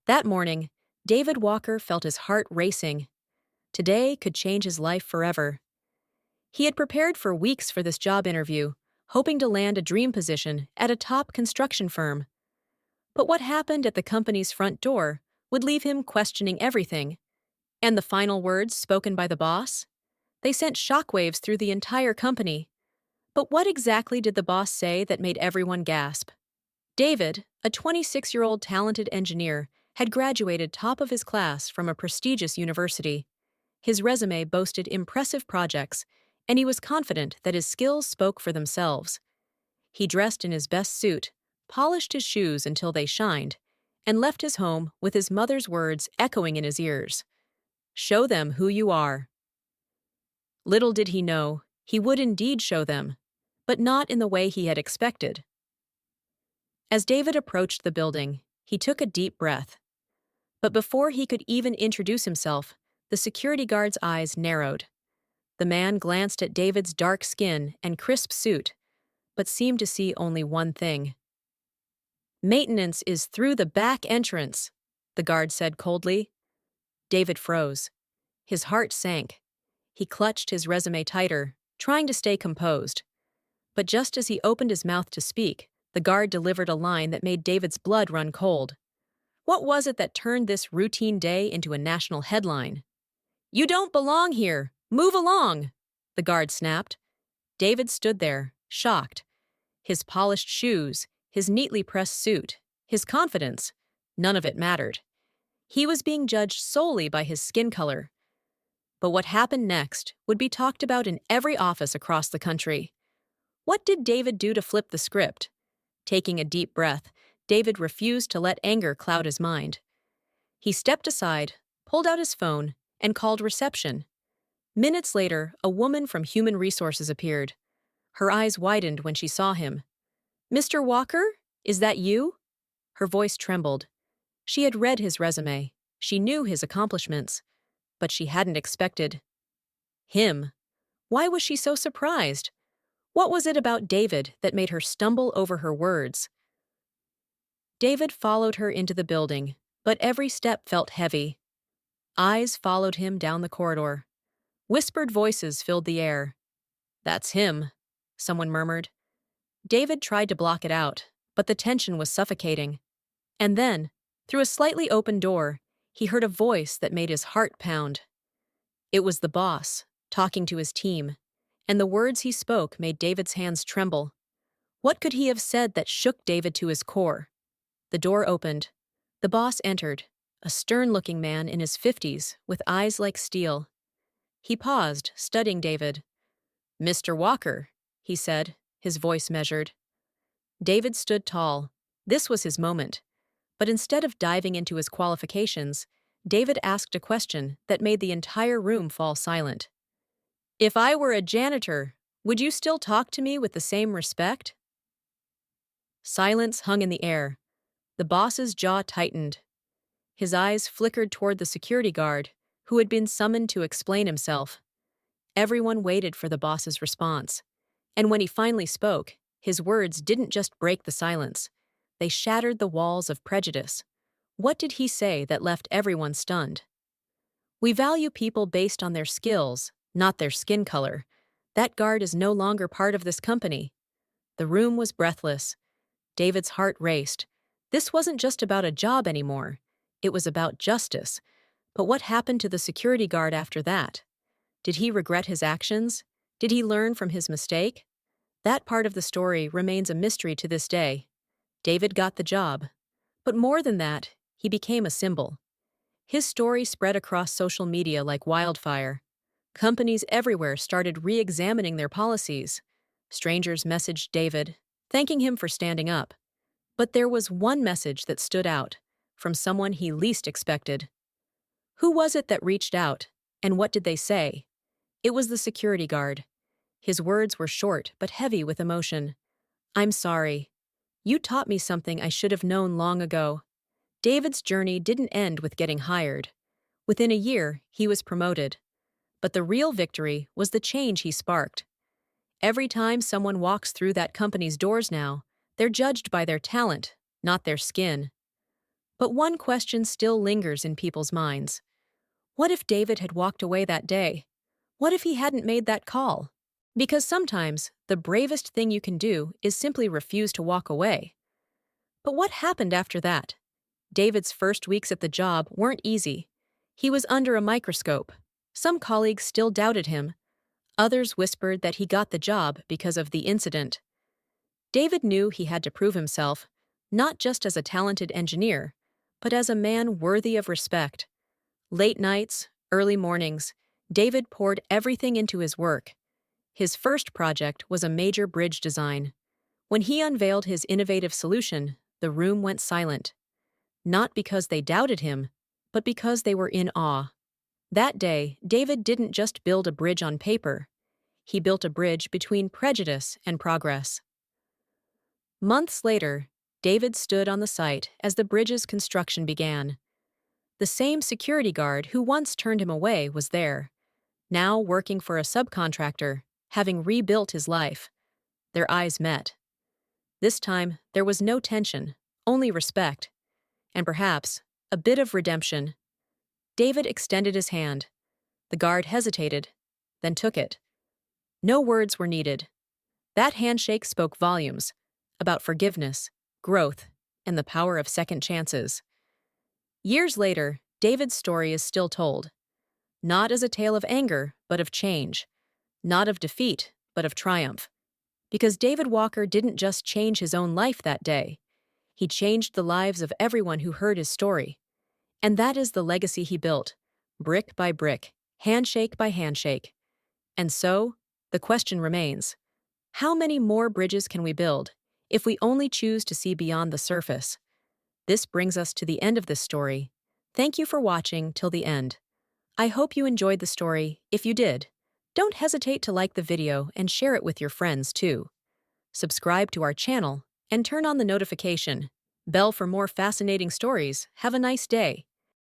That morning, David Walker felt his heart racing. Today could change his life forever. He had prepared for weeks for this job interview, hoping to land a dream position at a top construction firm. But what happened at the company's front door would leave him questioning everything. And the final words spoken by the boss? They sent shockwaves through the entire company. But what exactly did the boss say that made everyone gasp? David, a 26-year-old talented engineer, had graduated top of his class from a prestigious university. His resume boasted impressive projects, and he was confident that his skills spoke for themselves. He dressed in his best suit, polished his shoes until they shined, and left his home with his mother's words echoing in his ears. "Show them who you are." Little did he know, he would indeed show them, but not in the way he had expected. As David approached the building, he took a deep breath. But before he could even introduce himself, the security guard's eyes narrowed. The man glanced at David's dark skin and crisp suit, but seemed to see only one thing. "Maintenance is through the back entrance," the guard said coldly. David froze. His heart sank. He clutched his resume tighter, trying to stay composed. But just as he opened his mouth to speak, the guard delivered a line that made David's blood run cold. What was it that turned this routine day into a national headline? "You don't belong here! Move along!" the guard snapped. David stood there, shocked. His polished shoes, his neatly pressed suit, his confidence, none of it mattered. He was being judged solely by his skin color. But what happened next would be talked about in every office across the country. What did David do to flip the script? Taking a deep breath, David refused to let anger cloud his mind. He stepped aside, pulled out his phone, and called reception. Minutes later, a woman from Human Resources appeared. Her eyes widened when she saw him. "Mr. Walker, is that you?" Her voice trembled. She had read his resume. She knew his accomplishments. But she hadn't expected him. Why was she so surprised? What was it about David that made her stumble over her words? David followed her into the building, but every step felt heavy. Eyes followed him down the corridor. Whispered voices filled the air. "That's him," someone murmured. David tried to block it out, but the tension was suffocating. And then, through a slightly open door, he heard a voice that made his heart pound. It was the boss, talking to his team, and the words he spoke made David's hands tremble. What could he have said that shook David to his core? The door opened. The boss entered, a stern-looking man in his 50s, with eyes like steel. He paused, studying David. "Mr. Walker," he said, his voice measured. David stood tall. This was his moment. But instead of diving into his qualifications, David asked a question that made the entire room fall silent. "If I were a janitor, would you still talk to me with the same respect?" Silence hung in the air. The boss's jaw tightened. His eyes flickered toward the security guard, who had been summoned to explain himself. Everyone waited for the boss's response. And when he finally spoke, his words didn't just break the silence. They shattered the walls of prejudice. What did he say that left everyone stunned? "We value people based on their skills, not their skin color. That guard is no longer part of this company." The room was breathless. David's heart raced. This wasn't just about a job anymore. It was about justice. But what happened to the security guard after that? Did he regret his actions? Did he learn from his mistake? That part of the story remains a mystery to this day. David got the job. But more than that, he became a symbol. His story spread across social media like wildfire. Companies everywhere started re-examining their policies. Strangers messaged David, thanking him for standing up. But there was one message that stood out, from someone he least expected. Who was it that reached out, and what did they say? It was the security guard. His words were short but heavy with emotion. "I'm sorry. You taught me something I should have known long ago." David's journey didn't end with getting hired. Within a year, he was promoted. But the real victory was the change he sparked. Every time someone walks through that company's doors now, they're judged by their talent, not their skin. But one question still lingers in people's minds. What if David had walked away that day? What if he hadn't made that call? Because sometimes the bravest thing you can do is simply refuse to walk away. But what happened after that? David's first weeks at the job weren't easy. He was under a microscope. Some colleagues still doubted him. Others whispered that he got the job because of the incident. David knew he had to prove himself, not just as a talented engineer, but as a man worthy of respect. Late nights, early mornings, David poured everything into his work. His first project was a major bridge design. When he unveiled his innovative solution, the room went silent. Not because they doubted him, but because they were in awe. That day, David didn't just build a bridge on paper. He built a bridge between prejudice and progress. Months later, David stood on the site as the bridge's construction began. The same security guard who once turned him away was there, now working for a subcontractor, having rebuilt his life. Their eyes met. This time, there was no tension, only respect, and perhaps a bit of redemption. David extended his hand. The guard hesitated, then took it. No words were needed. That handshake spoke volumes about forgiveness, growth, and the power of second chances. Years later, David's story is still told. Not as a tale of anger, but of change. Not of defeat, but of triumph. Because David Walker didn't just change his own life that day. He changed the lives of everyone who heard his story. And that is the legacy he built, brick by brick, handshake by handshake. And so, the question remains, how many more bridges can we build if we only choose to see beyond the surface? This brings us to the end of this story. Thank you for watching till the end. I hope you enjoyed the story. If you did, don't hesitate to like the video and share it with your friends too. Subscribe to our channel and turn on the notification bell for more fascinating stories. Have a nice day.